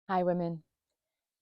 Hi, women.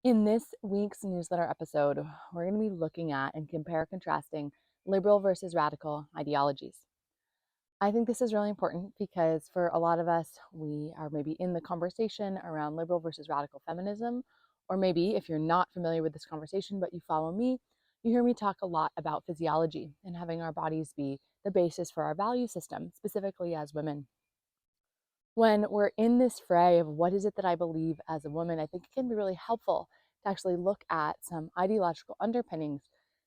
In this week's newsletter episode, we're going to be looking at and contrasting liberal versus radical ideologies. I think this is really important because for a lot of us, we are maybe in the conversation around liberal versus radical feminism, or maybe if you're not familiar with this conversation, but you follow me, you hear me talk a lot about physiology and having our bodies be the basis for our value system, specifically as women. When we're in this fray of what is it that I believe as a woman, I think it can be really helpful to actually look at some ideological underpinnings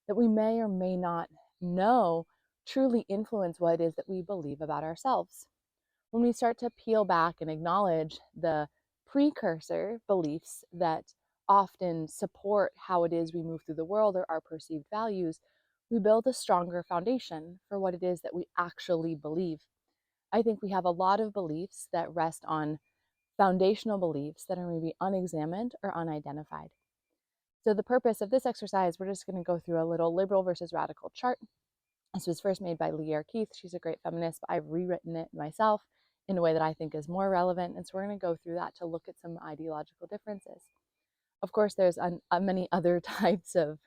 that we may or may not know truly influence what it is that we believe about ourselves. When we start to peel back and acknowledge the precursor beliefs that often support how it is we move through the world or our perceived values, we build a stronger foundation for what it is that we actually believe. I think we have a lot of beliefs that rest on foundational beliefs that are maybe unexamined or unidentified. So, the purpose of this exercise, we're just going to go through a little liberal versus radical chart. This was first made by Leah Keith. She's a great feminist, but I've rewritten it myself in a way that I think is more relevant. And so, we're going to go through that to look at some ideological differences. Of course, there's many other types of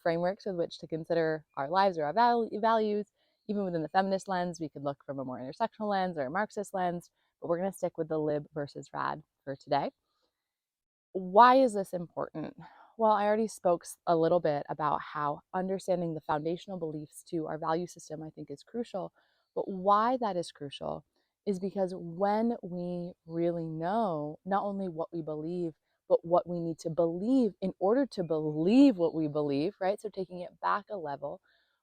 frameworks with which to consider our lives or our values. Even within the feminist lens, we could look from a more intersectional lens or a Marxist lens, but we're going to stick with the lib versus rad for today. Why is this important? Well, I already spoke a little bit about how understanding the foundational beliefs to our value system, I think, is crucial. But why that is crucial is because when we really know not only what we believe, but what we need to believe in order to believe what we believe, right? So taking it back a level,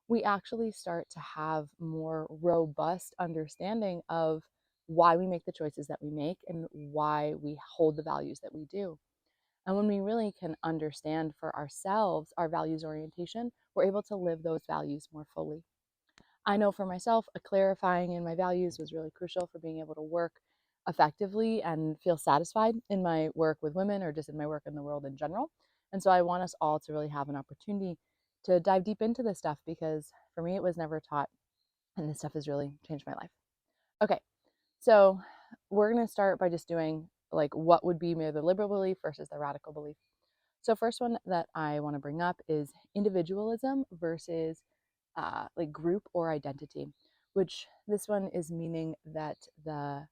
we actually start to have more robust understanding of why we make the choices that we make and why we hold the values that we do. And when we really can understand for ourselves our values orientation, we're able to live those values more fully. I know for myself, a clarifying in my values was really crucial for being able to work effectively and feel satisfied in my work with women or just in my work in the world in general. And so I want us all to really have an opportunity to dive deep into this stuff because for me, it was never taught. And this stuff has really changed my life. Okay, so we're going to start by just doing like what would be maybe the liberal belief versus the radical belief. So first one that I want to bring up is individualism versus like group or identity, which this one is meaning that the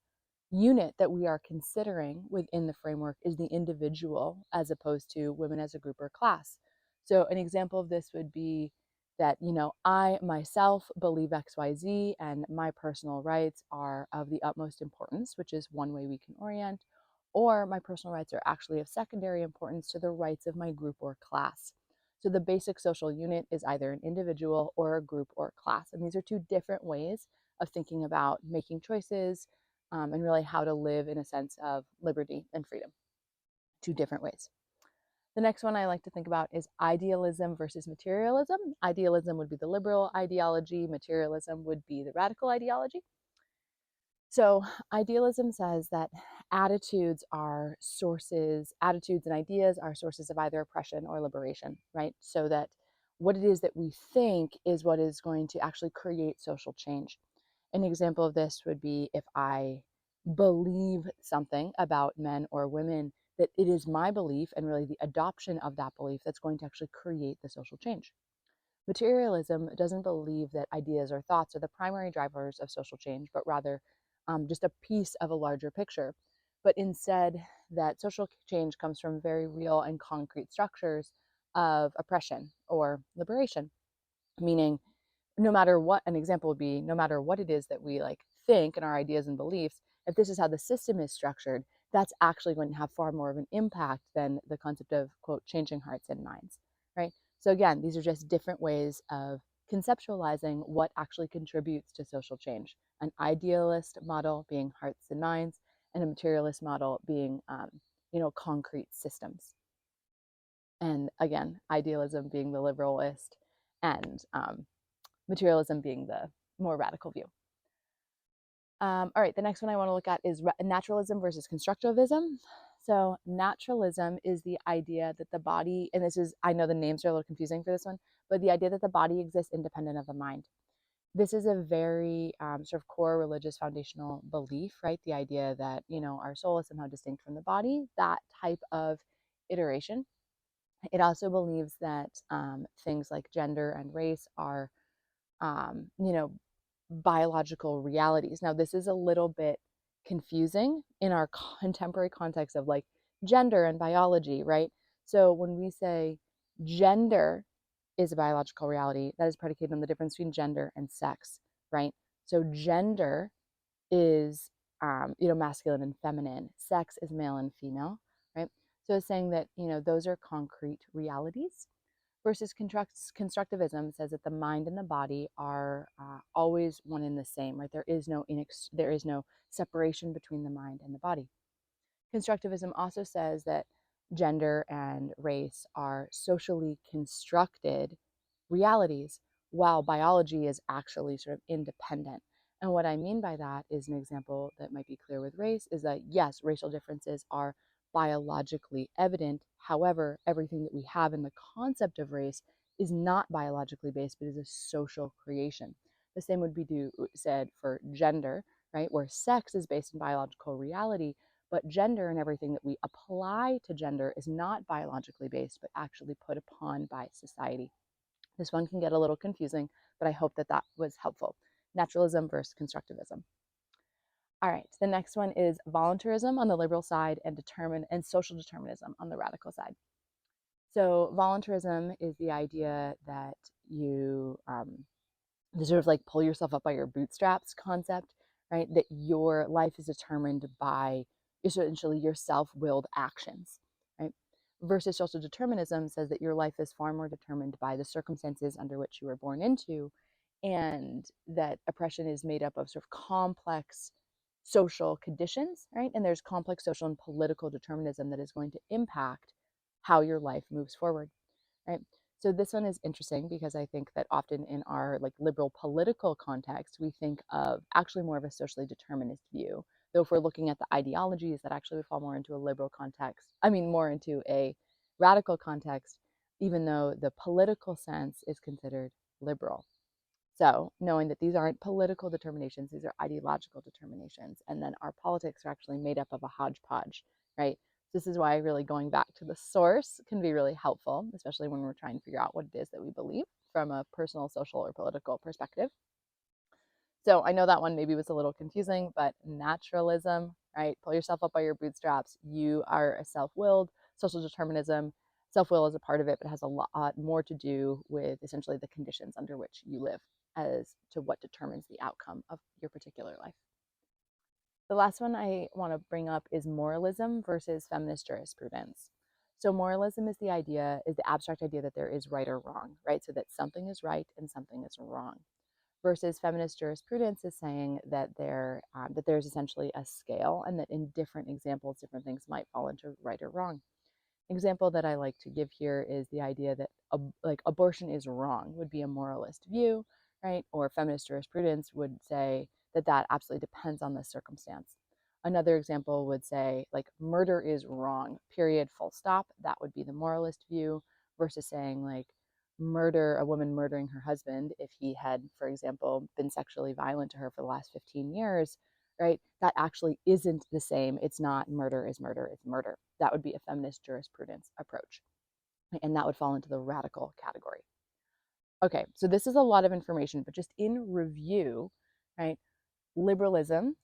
unit that we are considering within the framework is the individual as opposed to women as a group or class. So an example of this would be that, I myself believe XYZ and my personal rights are of the utmost importance, which is one way we can orient, or my personal rights are actually of secondary importance to the rights of my group or class. So the basic social unit is either an individual or a group or class. And these are two different ways of thinking about making choices, and really how to live in a sense of liberty and freedom. Two different ways. The next one I like to think about is idealism versus materialism. Idealism would be the liberal ideology, materialism would be the radical ideology. So, idealism says that attitudes and ideas are sources of either oppression or liberation, right? So that what it is that we think is what is going to actually create social change. An example of this would be if I believe something about men or women, that it is my belief and really the adoption of that belief that's going to actually create the social change. Materialism doesn't believe that ideas or thoughts are the primary drivers of social change, but rather just a piece of a larger picture. But instead, that social change comes from very real and concrete structures of oppression or liberation, meaning no matter what, an example would be no matter what it is that we like think and our ideas and beliefs, if this is how the system is structured, that's actually going to have far more of an impact than the concept of quote changing hearts and minds, right? So again, these are just different ways of conceptualizing what actually contributes to social change. An idealist model being hearts and minds, and a materialist model being concrete systems. And again, idealism being the liberalist, and materialism being the more radical view. All right, the next one I want to look at is naturalism versus constructivism. So, naturalism is the idea that the body, and this is, I know the names are a little confusing for this one, but the idea that the body exists independent of the mind. This is a very sort of core religious foundational belief, right? The idea that, our soul is somehow distinct from the body, that type of iteration. It also believes that things like gender and race are, um, you know, biological realities. Now, this is a little bit confusing in our contemporary context of like gender and biology, right? So when we say gender is a biological reality, that is predicated on the difference between gender and sex, right? So gender is, masculine and feminine. Sex is male and female, right? So it's saying that, those are concrete realities versus constructivism says that the mind and the body are always one and the same, right? There is no separation between the mind and the body. Constructivism also says that gender and race are socially constructed realities, while biology is actually sort of independent. And what I mean by that is an example that might be clear with race is that, yes, racial differences are biologically evident. However, everything that we have in the concept of race is not biologically based, but is a social creation. The same would be said for gender, right? Where sex is based in biological reality, but gender and everything that we apply to gender is not biologically based, but actually put upon by society. This one can get a little confusing, but I hope that that was helpful. Naturalism versus constructivism. All right, the next one is volunteerism on the liberal side and social determinism on the radical side. So volunteerism is the idea that you the sort of like pull yourself up by your bootstraps concept, right? That your life is determined by essentially your self-willed actions, right? Versus social determinism says that your life is far more determined by the circumstances under which you were born into, and that oppression is made up of sort of complex social conditions, right? And there's complex social and political determinism that is going to impact how your life moves forward, right? So this one is interesting because I think that often in our like liberal political context, we think of actually more of a socially determinist view. Though if we're looking at the ideologies, that actually would fall more into a liberal context. I mean, more into a radical context, even though the political sense is considered liberal. So knowing that these aren't political determinations, these are ideological determinations. And then our politics are actually made up of a hodgepodge, right? This is why really going back to the source can be really helpful, especially when we're trying to figure out what it is that we believe from a personal, social, or political perspective. So I know that one maybe was a little confusing, but naturalism, right? Pull yourself up by your bootstraps. You are a self-willed. Social determinism, self-will is a part of it, but it has a lot more to do with essentially the conditions under which you live as to what determines the outcome of your particular life. The last one I want to bring up is moralism versus feminist jurisprudence. So moralism is the abstract idea that there is right or wrong, right? So that something is right and something is wrong. Versus feminist jurisprudence is saying that there's essentially a scale, and that in different examples, different things might fall into right or wrong. Example that I like to give here is the idea that like abortion is wrong would be a moralist view, right? Or feminist jurisprudence would say that that absolutely depends on the circumstance. Another example would say like murder is wrong, period, full stop. That would be the moralist view versus saying like a woman murdering her husband if he had, for example, been sexually violent to her for the last 15 years, right? That actually isn't the same. It's not murder is murder, it's murder. That would be a feminist jurisprudence approach. And that would fall into the radical category. Okay, so this is a lot of information, but just in review, right? Liberalism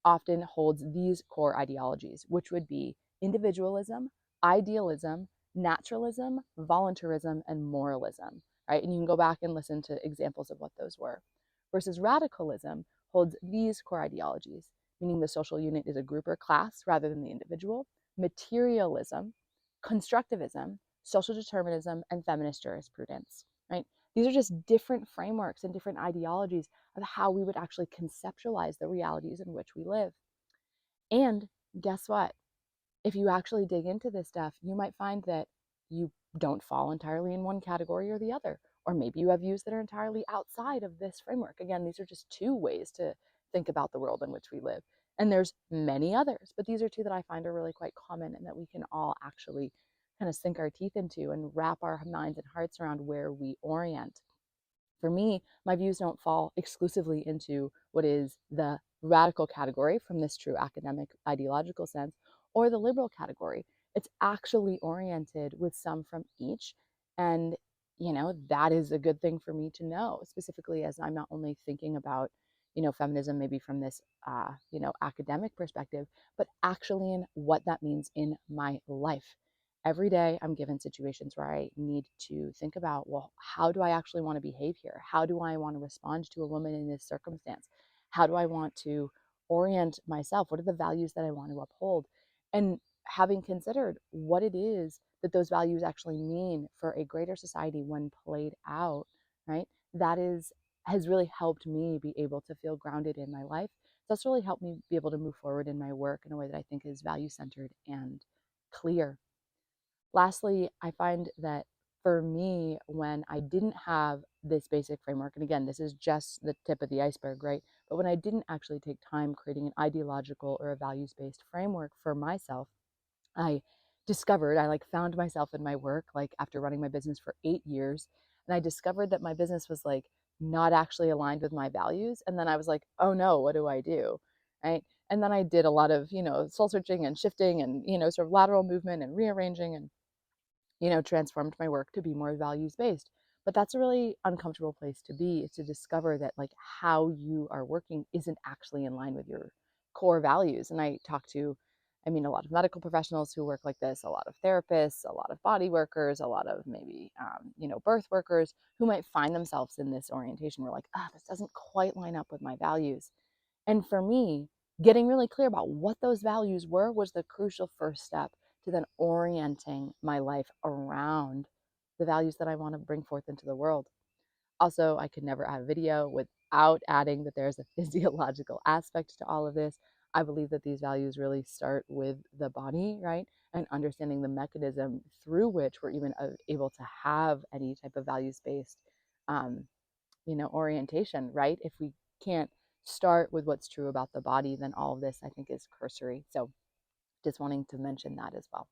often holds these core ideologies, which would be individualism, idealism, naturalism, volunteerism, and moralism, right? And you can go back and listen to examples of what those were. Versus radicalism holds these core ideologies, meaning the social unit is a group or class rather than the individual, materialism, constructivism, social determinism, and feminist jurisprudence, right? These are just different frameworks and different ideologies of how we would actually conceptualize the realities in which we live. And guess what? If you actually dig into this stuff, you might find that you don't fall entirely in one category or the other. Or maybe you have views that are entirely outside of this framework. Again, these are just two ways to think about the world in which we live. And there's many others, but these are two that I find are really quite common and that we can all actually kind of sink our teeth into and wrap our minds and hearts around where we orient. For me, my views don't fall exclusively into what is the radical category from this true academic ideological sense or the liberal category. It's actually oriented with some from each. And, that is a good thing for me to know, specifically as I'm not only thinking about, feminism maybe from this, academic perspective, but actually in what that means in my life. Every day I'm given situations where I need to think about, well, how do I actually want to behave here? How do I want to respond to a woman in this circumstance? How do I want to orient myself? What are the values that I want to uphold? And having considered what it is that those values actually mean for a greater society when played out, right? That is has really helped me be able to feel grounded in my life. That's really helped me be able to move forward in my work in a way that I think is value centered and clear. Lastly, I find that for me, when I didn't have this basic framework, and again, this is just the tip of the iceberg, right? But when I didn't actually take time creating an ideological or a values based framework for myself, I I like found myself in my work, like after running my business for 8 years, and I discovered that my business was like not actually aligned with my values. And then I was like, oh no, what do I do? Right. And then I did a lot of, soul searching and shifting and, sort of lateral movement and rearranging and transformed my work to be more values based. But that's a really uncomfortable place to be, is to discover that like how you are working isn't actually in line with your core values. And I talk to, a lot of medical professionals who work like this, a lot of therapists, a lot of body workers, a lot of maybe, birth workers who might find themselves in this orientation where like, this doesn't quite line up with my values. And for me, getting really clear about what those values were was the crucial first step to then orienting my life around the values that I want to bring forth into the world. Also, I could never have a video without adding that there's a physiological aspect to all of this. I believe that these values really start with the body, right? And understanding the mechanism through which we're even able to have any type of values based um, orientation, right? If we can't start with what's true about the body, then all of this I think is cursory. So just wanting to mention that as well.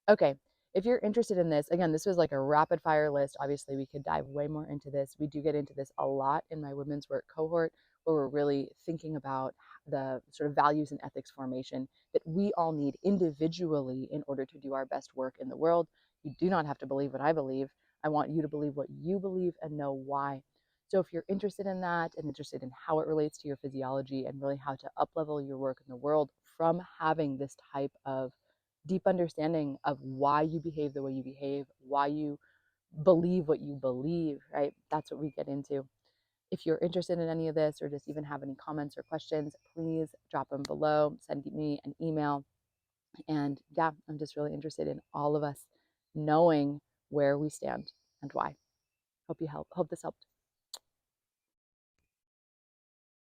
Okay, if you're interested in this, again, this was like a rapid fire list. Obviously, we could dive way more into this. We do get into this a lot in my women's work cohort, where we're really thinking about the sort of values and ethics formation that we all need individually in order to do our best work in the world. You do not have to believe what I believe. I want you to believe what you believe and know why. So if you're interested in that and interested in how it relates to your physiology and really how to uplevel your work in the world from having this type of deep understanding of why you behave the way you behave, why you believe what you believe, right? That's what we get into. If you're interested in any of this or just even have any comments or questions, please drop them below, send me an email. And yeah, I'm just really interested in all of us knowing where we stand and why. Hope this helped.